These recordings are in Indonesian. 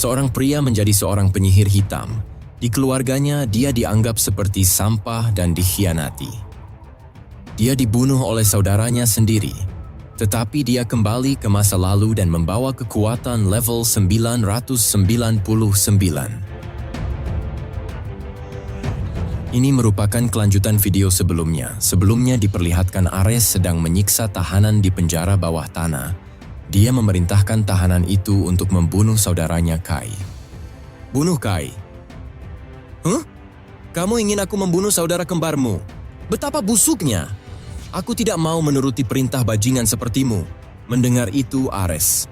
Seorang pria menjadi seorang penyihir hitam. Di keluarganya, dia dianggap seperti sampah dan dikhianati. Dia dibunuh oleh saudaranya sendiri, tetapi dia kembali ke masa lalu dan membawa kekuatan level 999. Ini merupakan kelanjutan video sebelumnya. Sebelumnya diperlihatkan Ares sedang menyiksa tahanan di penjara bawah tanah. Dia memerintahkan tahanan itu untuk membunuh saudaranya Kai. Bunuh Kai? Huh? Kamu ingin aku membunuh saudara kembarmu? Betapa busuknya! Aku tidak mau menuruti perintah bajingan sepertimu. Mendengar itu Ares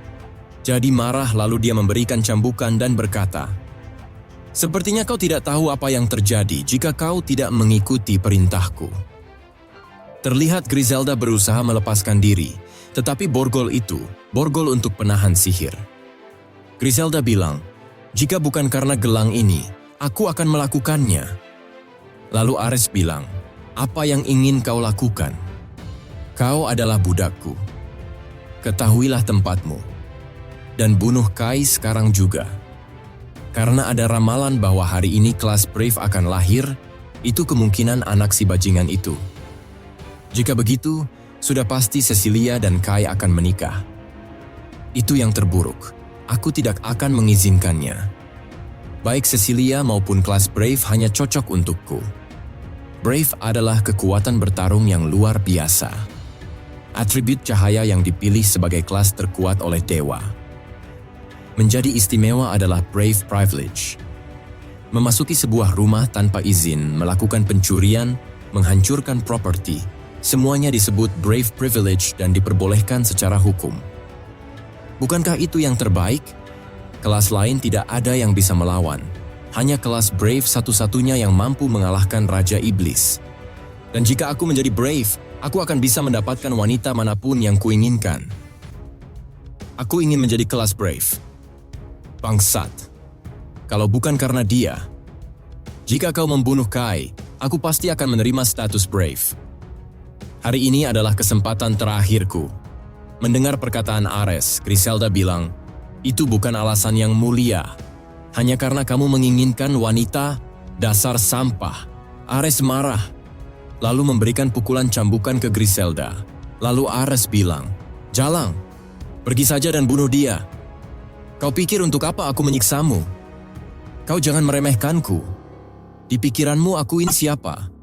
jadi marah, lalu dia memberikan cambukan dan berkata, "Sepertinya kau tidak tahu apa yang terjadi jika kau tidak mengikuti perintahku." Terlihat Griselda berusaha melepaskan diri, tetapi borgol itu, borgol untuk penahan sihir. Griselda bilang, "Jika bukan karena gelang ini, aku akan melakukannya." Lalu Ares bilang, "Apa yang ingin kau lakukan? Kau adalah budakku. Ketahuilah tempatmu. Dan bunuh Kai sekarang juga. Karena ada ramalan bahwa hari ini kelas Brave akan lahir, itu kemungkinan anak si bajingan itu. Jika begitu, sudah pasti Cecilia dan Kai akan menikah. Itu yang terburuk. Aku tidak akan mengizinkannya. Baik Cecilia maupun kelas Brave hanya cocok untukku. Brave adalah kekuatan bertarung yang luar biasa. Atribut cahaya yang dipilih sebagai kelas terkuat oleh dewa. Menjadi istimewa adalah Brave Privilege. Memasuki sebuah rumah tanpa izin, melakukan pencurian, menghancurkan properti, semuanya disebut Brave Privilege dan diperbolehkan secara hukum. Bukankah itu yang terbaik? Kelas lain tidak ada yang bisa melawan. Hanya kelas Brave satu-satunya yang mampu mengalahkan Raja Iblis. Dan jika aku menjadi Brave, aku akan bisa mendapatkan wanita manapun yang kuinginkan. Aku ingin menjadi kelas Brave. Bangsat. Kalau bukan karena dia, jika kau membunuh Kai, aku pasti akan menerima status Brave. Hari ini adalah kesempatan terakhirku. Mendengar perkataan Ares, Griselda bilang, "Itu bukan alasan yang mulia. Hanya karena kamu menginginkan wanita, dasar sampah." Ares marah, lalu memberikan pukulan cambukan ke Griselda. Lalu Ares bilang, "Jalang, pergi saja dan bunuh dia. Kau pikir untuk apa aku menyiksamu? Kau jangan meremehkanku. Di pikiranmu aku ini siapa?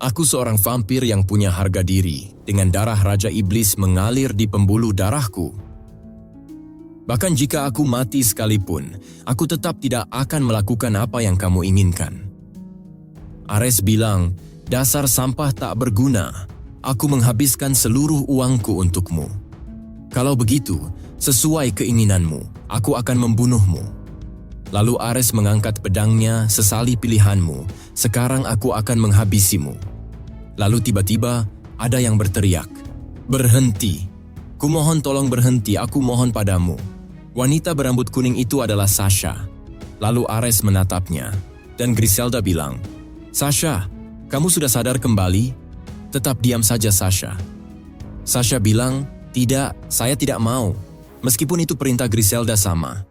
Aku seorang vampir yang punya harga diri, dengan darah Raja Iblis mengalir di pembuluh darahku. Bahkan jika aku mati sekalipun, aku tetap tidak akan melakukan apa yang kamu inginkan." Ares bilang, "Dasar sampah tak berguna. Aku menghabiskan seluruh uangku untukmu. Kalau begitu, sesuai keinginanmu, aku akan membunuhmu." Lalu Ares mengangkat pedangnya, "Sesali pilihanmu, sekarang aku akan menghabisimu." Lalu tiba-tiba ada yang berteriak, "Berhenti! Kumohon tolong berhenti, aku mohon padamu." Wanita berambut kuning itu adalah Sasha. Lalu Ares menatapnya, dan Griselda bilang, "Sasha, kamu sudah sadar kembali? Tetap diam saja Sasha." Sasha bilang, "Tidak, saya tidak mau." Meskipun itu perintah Griselda sama.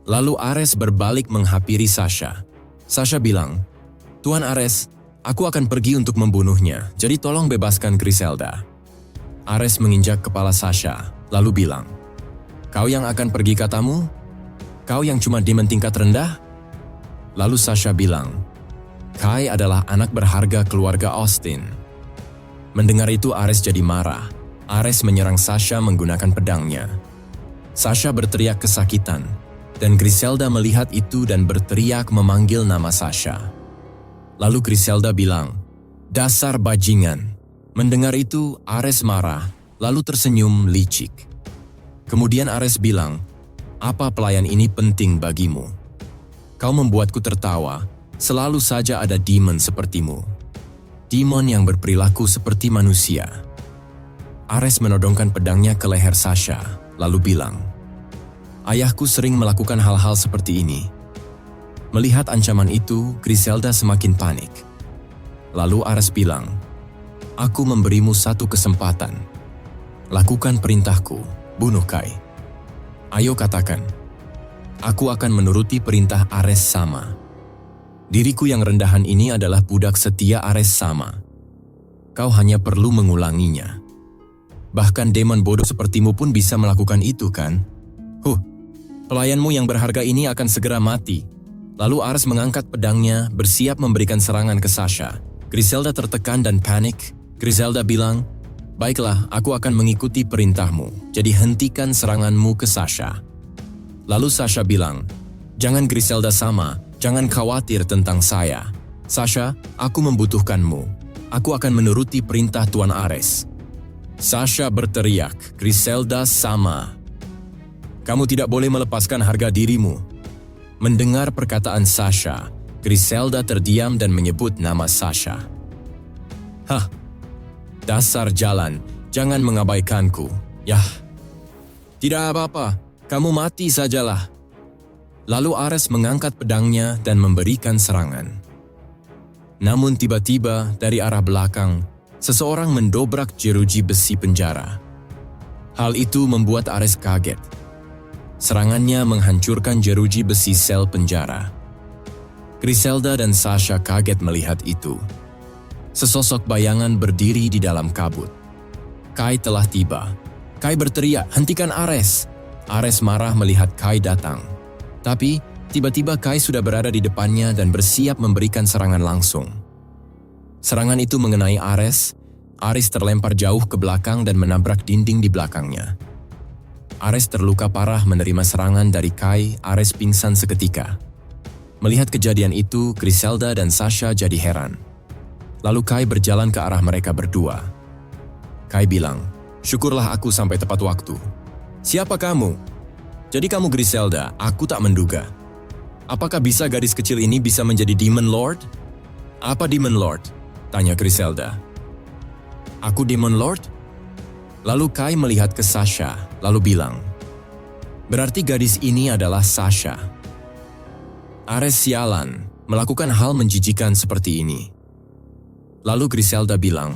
Lalu Ares berbalik menghampiri Sasha. Sasha bilang, "Tuan Ares, aku akan pergi untuk membunuhnya, jadi tolong bebaskan Griselda." Ares menginjak kepala Sasha, lalu bilang, "Kau yang akan pergi katamu? Kau yang cuma demon tingkat rendah?" Lalu Sasha bilang, "Kai adalah anak berharga keluarga Austin." Mendengar itu Ares jadi marah. Ares menyerang Sasha menggunakan pedangnya. Sasha berteriak kesakitan, dan Griselda melihat itu dan berteriak memanggil nama Sasha. Lalu Griselda bilang, "Dasar bajingan." Mendengar itu Ares marah, lalu tersenyum licik. Kemudian Ares bilang, "Apa pelayan ini penting bagimu? Kau membuatku tertawa, selalu saja ada demon sepertimu. Demon yang berperilaku seperti manusia." Ares menodongkan pedangnya ke leher Sasha, lalu bilang, "Ayahku sering melakukan hal-hal seperti ini." Melihat ancaman itu, Griselda semakin panik. Lalu Ares bilang, "Aku memberimu satu kesempatan. Lakukan perintahku, bunuh Kai. Ayo katakan." Aku akan menuruti perintah Ares Sama. Diriku yang rendahan ini adalah budak setia Ares Sama. Kau hanya perlu mengulanginya. Bahkan demon bodoh sepertimu pun bisa melakukan itu, kan? Pelayanmu yang berharga ini akan segera mati. Lalu Ares mengangkat pedangnya, bersiap memberikan serangan ke Sasha. Griselda tertekan dan panik. Griselda bilang, "Baiklah, aku akan mengikuti perintahmu. Jadi hentikan seranganmu ke Sasha." Lalu Sasha bilang, "Jangan Griselda Sama, jangan khawatir tentang saya. Sasha, aku membutuhkanmu. Aku akan menuruti perintah Tuan Ares." Sasha berteriak, "Griselda Sama. Kamu tidak boleh melepaskan harga dirimu." Mendengar perkataan Sasha, Griselda terdiam dan menyebut nama Sasha. Dasar jalan, jangan mengabaikanku. Yah, tidak apa-apa, kamu mati sajalah." Lalu Ares mengangkat pedangnya dan memberikan serangan. Namun tiba-tiba dari arah belakang, seseorang mendobrak jeruji besi penjara. Hal itu membuat Ares kaget. Serangannya menghancurkan jeruji besi sel penjara. Griselda dan Sasha kaget melihat itu. Sesosok bayangan berdiri di dalam kabut. Kai telah tiba. Kai berteriak, "Hentikan Ares!" Ares marah melihat Kai datang. Tapi, tiba-tiba Kai sudah berada di depannya dan bersiap memberikan serangan langsung. Serangan itu mengenai Ares. Ares terlempar jauh ke belakang dan menabrak dinding di belakangnya. Ares terluka parah menerima serangan dari Kai. Ares pingsan seketika. Melihat kejadian itu, Griselda dan Sasha jadi heran. Lalu Kai berjalan ke arah mereka berdua. Kai bilang, "Syukurlah aku sampai tepat waktu." "Siapa kamu?" "Jadi kamu Griselda, aku tak menduga. Apakah bisa gadis kecil ini bisa menjadi Demon Lord?" "Apa Demon Lord?" tanya Griselda. "Aku Demon Lord?" Lalu Kai melihat ke Sasha, lalu bilang, "Berarti gadis ini adalah Sasha." Ares sialan, melakukan hal menjijikan seperti ini. Lalu Griselda bilang,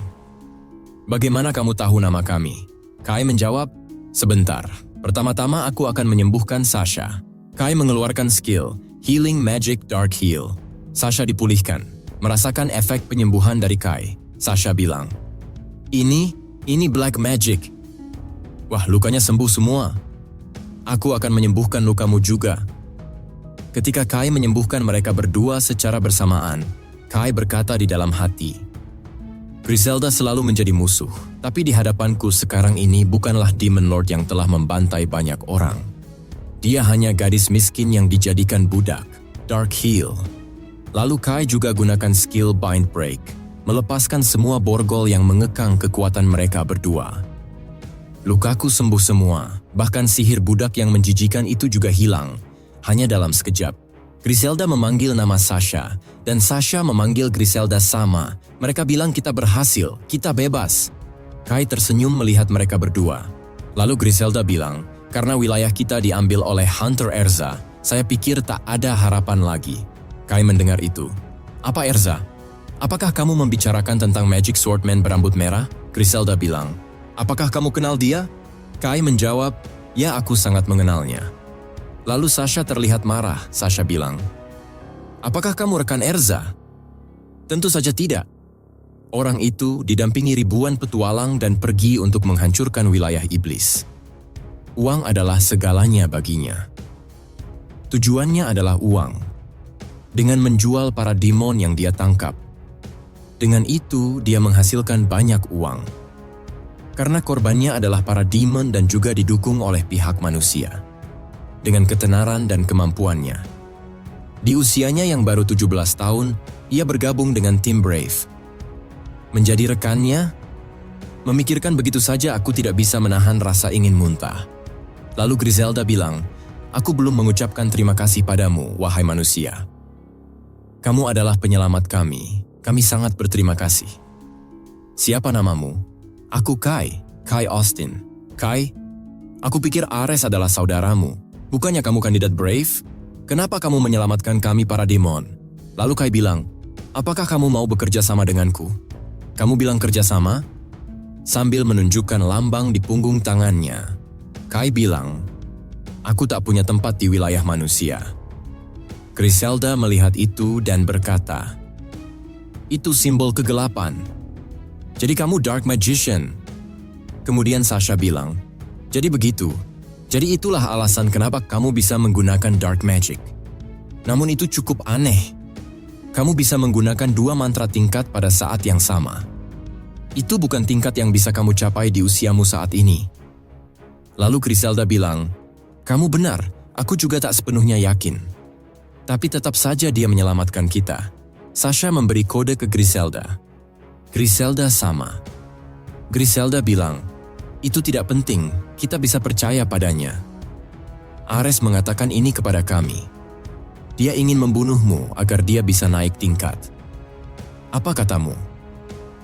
"Bagaimana kamu tahu nama kami?" Kai menjawab, "Sebentar, pertama-tama aku akan menyembuhkan Sasha." Kai mengeluarkan skill, Healing Magic Dark Heal. Sasha dipulihkan, merasakan efek penyembuhan dari Kai. Sasha bilang, Ini Black Magic." "Wah, lukanya sembuh semua. Aku akan menyembuhkan lukamu juga." Ketika Kai menyembuhkan mereka berdua secara bersamaan, Kai berkata di dalam hati, "Griselda selalu menjadi musuh, tapi di hadapanku sekarang ini bukanlah Demon Lord yang telah membantai banyak orang. Dia hanya gadis miskin yang dijadikan budak, Dark Heal." Lalu Kai juga gunakan skill Bind Break, melepaskan semua borgol yang mengekang kekuatan mereka berdua. Lukaku sembuh semua, bahkan sihir budak yang menjijikan itu juga hilang, hanya dalam sekejap. Griselda memanggil nama Sasha, dan Sasha memanggil Griselda Sama. Mereka bilang, "Kita berhasil, kita bebas." Kai tersenyum melihat mereka berdua. Lalu Griselda bilang, "Karena wilayah kita diambil oleh Hunter Erza, saya pikir tak ada harapan lagi." Kai mendengar itu. "Apa Erza? Apakah kamu membicarakan tentang Magic Swordman berambut merah?" Griselda bilang, "Apakah kamu kenal dia?" Kai menjawab, "Ya, aku sangat mengenalnya." Lalu Sasha terlihat marah. Sasha bilang, "Apakah kamu rekan Erza?" "Tentu saja tidak." Orang itu didampingi ribuan petualang dan pergi untuk menghancurkan wilayah iblis. Uang adalah segalanya baginya. Tujuannya adalah uang. Dengan menjual para demon yang dia tangkap. Dengan itu, dia menghasilkan banyak uang. Karena korbannya adalah para demon dan juga didukung oleh pihak manusia. Dengan ketenaran dan kemampuannya. Di usianya yang baru 17 tahun, ia bergabung dengan tim Brave. Menjadi rekannya, memikirkan begitu saja aku tidak bisa menahan rasa ingin muntah. Lalu Griselda bilang, "Aku belum mengucapkan terima kasih padamu, wahai manusia. Kamu adalah penyelamat kami. Kami sangat berterima kasih." "Siapa namamu?" "Aku Kai Austin." "Kai, aku pikir Ares adalah saudaramu. Bukannya kamu kandidat Brave? Kenapa kamu menyelamatkan kami para demon?" Lalu Kai bilang, "Apakah kamu mau bekerja sama denganku?" "Kamu bilang kerjasama?" Sambil menunjukkan lambang di punggung tangannya. Kai bilang, Aku tak punya tempat di wilayah manusia. Griselda melihat itu dan berkata, "Itu simbol kegelapan. Jadi kamu Dark Magician." Kemudian Sasha bilang, "Jadi begitu. Jadi itulah alasan kenapa kamu bisa menggunakan Dark Magic. Namun itu cukup aneh. Kamu bisa menggunakan 2 mantra tingkat pada saat yang sama. Itu bukan tingkat yang bisa kamu capai di usiamu saat ini." Lalu Griselda bilang, "Kamu benar, aku juga tak sepenuhnya yakin." Tapi tetap saja dia menyelamatkan kita. Sasha memberi kode ke Griselda. Griselda sama. Griselda bilang, "Itu tidak penting, kita bisa percaya padanya." Ares mengatakan ini kepada kami. Dia ingin membunuhmu agar dia bisa naik tingkat. Apa katamu?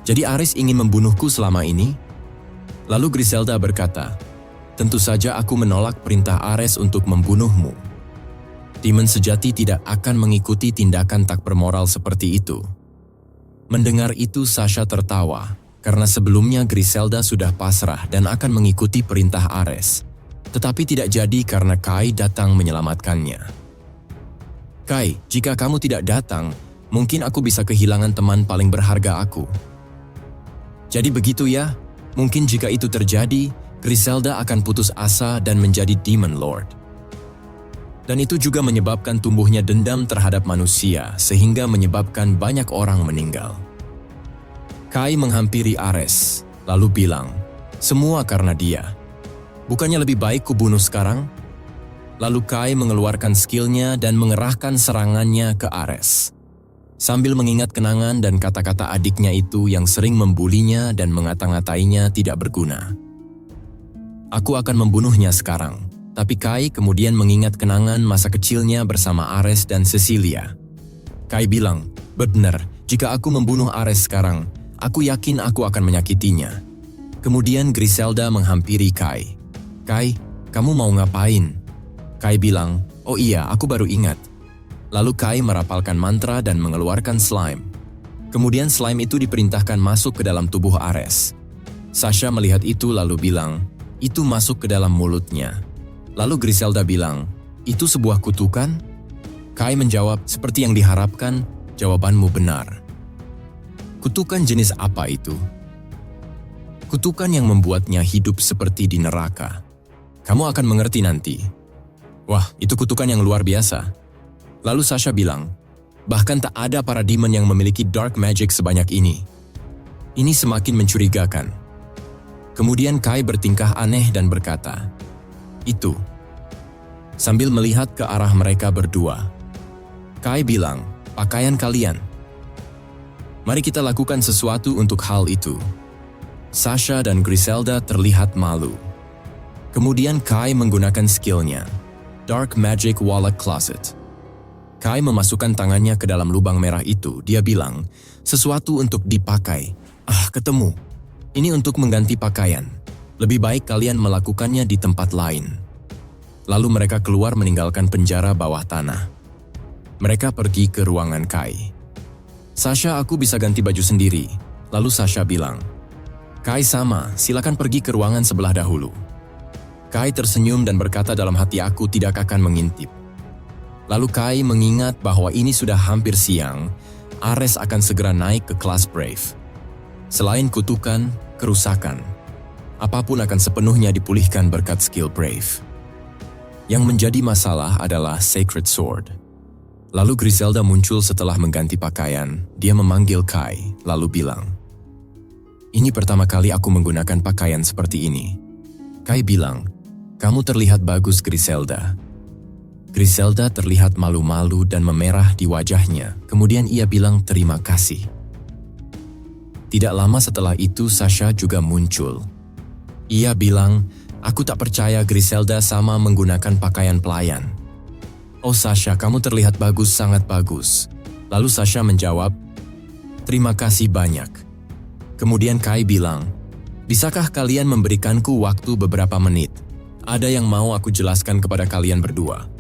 Jadi Ares ingin membunuhku selama ini? Lalu Griselda berkata, "Tentu saja aku menolak perintah Ares untuk membunuhmu. Demon sejati tidak akan mengikuti tindakan tak bermoral seperti itu." Mendengar itu Sasha tertawa, karena sebelumnya Griselda sudah pasrah dan akan mengikuti perintah Ares. Tetapi tidak jadi karena Kai datang menyelamatkannya. "Kai, jika kamu tidak datang, mungkin aku bisa kehilangan teman paling berharga aku." Jadi begitu ya, mungkin jika itu terjadi, Griselda akan putus asa dan menjadi Demon Lord. Dan itu juga menyebabkan tumbuhnya dendam terhadap manusia, sehingga menyebabkan banyak orang meninggal. Kai menghampiri Ares, lalu bilang, "Semua karena dia. Bukannya lebih baik kubunuh sekarang?" Lalu Kai mengeluarkan skillnya dan mengerahkan serangannya ke Ares. Sambil mengingat kenangan dan kata-kata adiknya itu yang sering membulinya dan mengata-ngatainya tidak berguna. "Aku akan membunuhnya sekarang." Tapi Kai kemudian mengingat kenangan masa kecilnya bersama Ares dan Cecilia. Kai bilang, "Benar, jika aku membunuh Ares sekarang, aku yakin aku akan menyakitinya." Kemudian Griselda menghampiri Kai. "Kai, kamu mau ngapain?" Kai bilang, "Oh iya, aku baru ingat." Lalu Kai merapalkan mantra dan mengeluarkan slime. Kemudian slime itu diperintahkan masuk ke dalam tubuh Ares. Sasha melihat itu lalu bilang, "Itu masuk ke dalam mulutnya." Lalu Griselda bilang, "Itu sebuah kutukan?" Kai menjawab, "Seperti yang diharapkan, jawabanmu benar." Kutukan jenis apa itu? Kutukan yang membuatnya hidup seperti di neraka. Kamu akan mengerti nanti. Wah, itu kutukan yang luar biasa. Lalu Sasha bilang, "Bahkan tak ada para demon yang memiliki dark magic sebanyak ini. Ini semakin mencurigakan." Kemudian Kai bertingkah aneh dan berkata, "Itu." Sambil melihat ke arah mereka berdua. Kai bilang, "Pakaian kalian. Mari kita lakukan sesuatu untuk hal itu." Sasha dan Griselda terlihat malu. Kemudian Kai menggunakan skillnya, Dark Magic Wallet Closet. Kai memasukkan tangannya ke dalam lubang merah itu. Dia bilang, "Sesuatu untuk dipakai. Ketemu. Ini untuk mengganti pakaian. Lebih baik kalian melakukannya di tempat lain." Lalu mereka keluar meninggalkan penjara bawah tanah. Mereka pergi ke ruangan Kai. "Sasha, aku bisa ganti baju sendiri." Lalu Sasha bilang, "Kai sama, silakan pergi ke ruangan sebelah dahulu." Kai tersenyum dan berkata dalam hati, "Aku tidak akan mengintip." Lalu Kai mengingat bahwa ini sudah hampir siang, Ares akan segera naik ke kelas Brave. Selain kutukan, kerusakan, apapun akan sepenuhnya dipulihkan berkat skill Brave. Yang menjadi masalah adalah Sacred Sword. Lalu Griselda muncul setelah mengganti pakaian. Dia memanggil Kai, lalu bilang, "Ini pertama kali aku menggunakan pakaian seperti ini." Kai bilang, "Kamu terlihat bagus, Griselda." Griselda terlihat malu-malu dan memerah di wajahnya. Kemudian ia bilang terima kasih. Tidak lama setelah itu Sasha juga muncul. Ia bilang, "Aku tak percaya Griselda sama menggunakan pakaian pelayan." "Oh Sasha, kamu terlihat bagus, sangat bagus." Lalu Sasha menjawab, "Terima kasih banyak." Kemudian Kai bilang, "Bisakah kalian memberikanku waktu beberapa menit? Ada yang mau aku jelaskan kepada kalian berdua."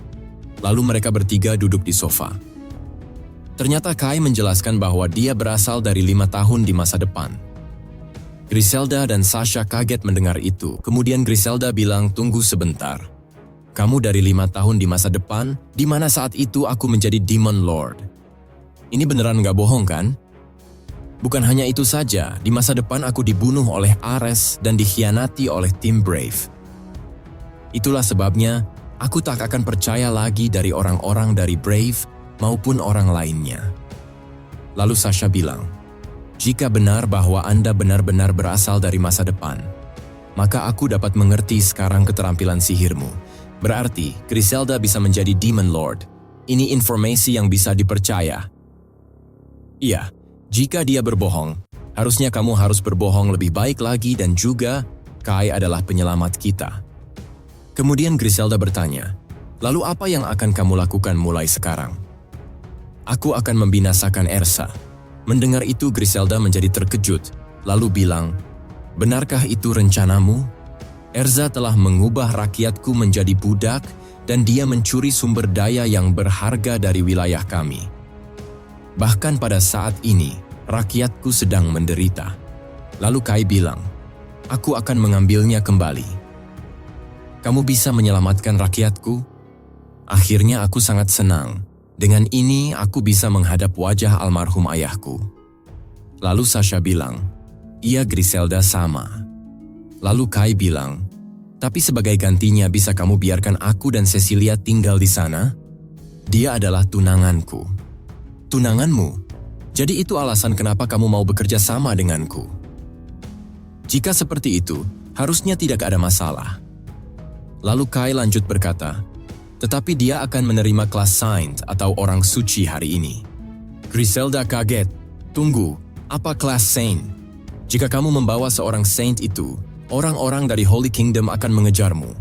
Lalu mereka bertiga duduk di sofa. Ternyata Kai menjelaskan bahwa dia berasal dari 5 tahun di masa depan. Griselda dan Sasha kaget mendengar itu. Kemudian Griselda bilang, "Tunggu sebentar. Kamu dari 5 tahun di masa depan, di mana saat itu aku menjadi Demon Lord. Ini beneran gak bohong kan? Bukan hanya itu saja, di masa depan aku dibunuh oleh Ares dan dikhianati oleh tim Brave. Itulah sebabnya, aku tak akan percaya lagi dari orang-orang dari Brave maupun orang lainnya. Lalu Sasha bilang, jika benar bahwa Anda benar-benar berasal dari masa depan, maka aku dapat mengerti sekarang keterampilan sihirmu. Berarti, Griselda bisa menjadi Demon Lord. Ini informasi yang bisa dipercaya. Iya, jika dia berbohong, harusnya kamu harus berbohong lebih baik lagi dan juga Kai adalah penyelamat kita. Kemudian Griselda bertanya, lalu apa yang akan kamu lakukan mulai sekarang? Aku akan membinasakan Ersa. Mendengar itu Griselda menjadi terkejut, lalu bilang, benarkah itu rencanamu? Erza telah mengubah rakyatku menjadi budak dan dia mencuri sumber daya yang berharga dari wilayah kami. Bahkan pada saat ini, rakyatku sedang menderita. Lalu Kai bilang, aku akan mengambilnya kembali. Kamu bisa menyelamatkan rakyatku? Akhirnya aku sangat senang. Dengan ini aku bisa menghadap wajah almarhum ayahku. Lalu Sasha bilang, iya Griselda sama. Lalu Kai bilang, tapi sebagai gantinya bisa kamu biarkan aku dan Cecilia tinggal di sana? Dia adalah tunanganku. Tunanganmu? Jadi itu alasan kenapa kamu mau bekerja sama denganku? Jika seperti itu, harusnya tidak ada masalah. Lalu Kai lanjut berkata, tetapi dia akan menerima kelas Saint atau orang suci hari ini. Griselda kaget. Tunggu, apa kelas Saint? Jika kamu membawa seorang Saint itu, orang-orang dari Holy Kingdom akan mengejarmu.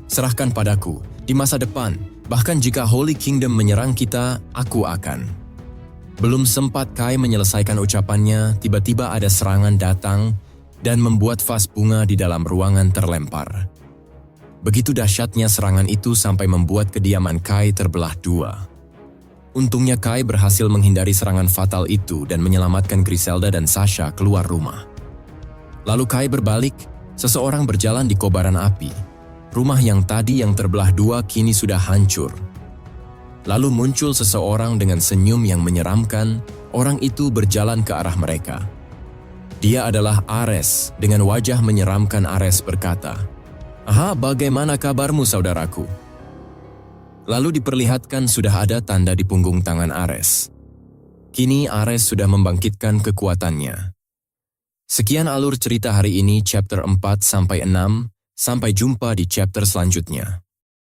Serahkan padaku, di masa depan, bahkan jika Holy Kingdom menyerang kita, aku akan. Belum sempat Kai menyelesaikan ucapannya, tiba-tiba ada serangan datang dan membuat vas bunga di dalam ruangan terlempar. Begitu dahsyatnya serangan itu sampai membuat kediaman Kai terbelah dua. Untungnya Kai berhasil menghindari serangan fatal itu dan menyelamatkan Griselda dan Sasha keluar rumah. Lalu Kai berbalik, seseorang berjalan di kobaran api. Rumah yang tadi yang terbelah dua kini sudah hancur. Lalu muncul seseorang dengan senyum yang menyeramkan, orang itu berjalan ke arah mereka. Dia adalah Ares, dengan wajah menyeramkan Ares berkata, "Aha, bagaimana kabarmu saudaraku?" Lalu diperlihatkan sudah ada tanda di punggung tangan Ares. Kini Ares sudah membangkitkan kekuatannya. Sekian alur cerita hari ini chapter 4-6, sampai jumpa di chapter selanjutnya.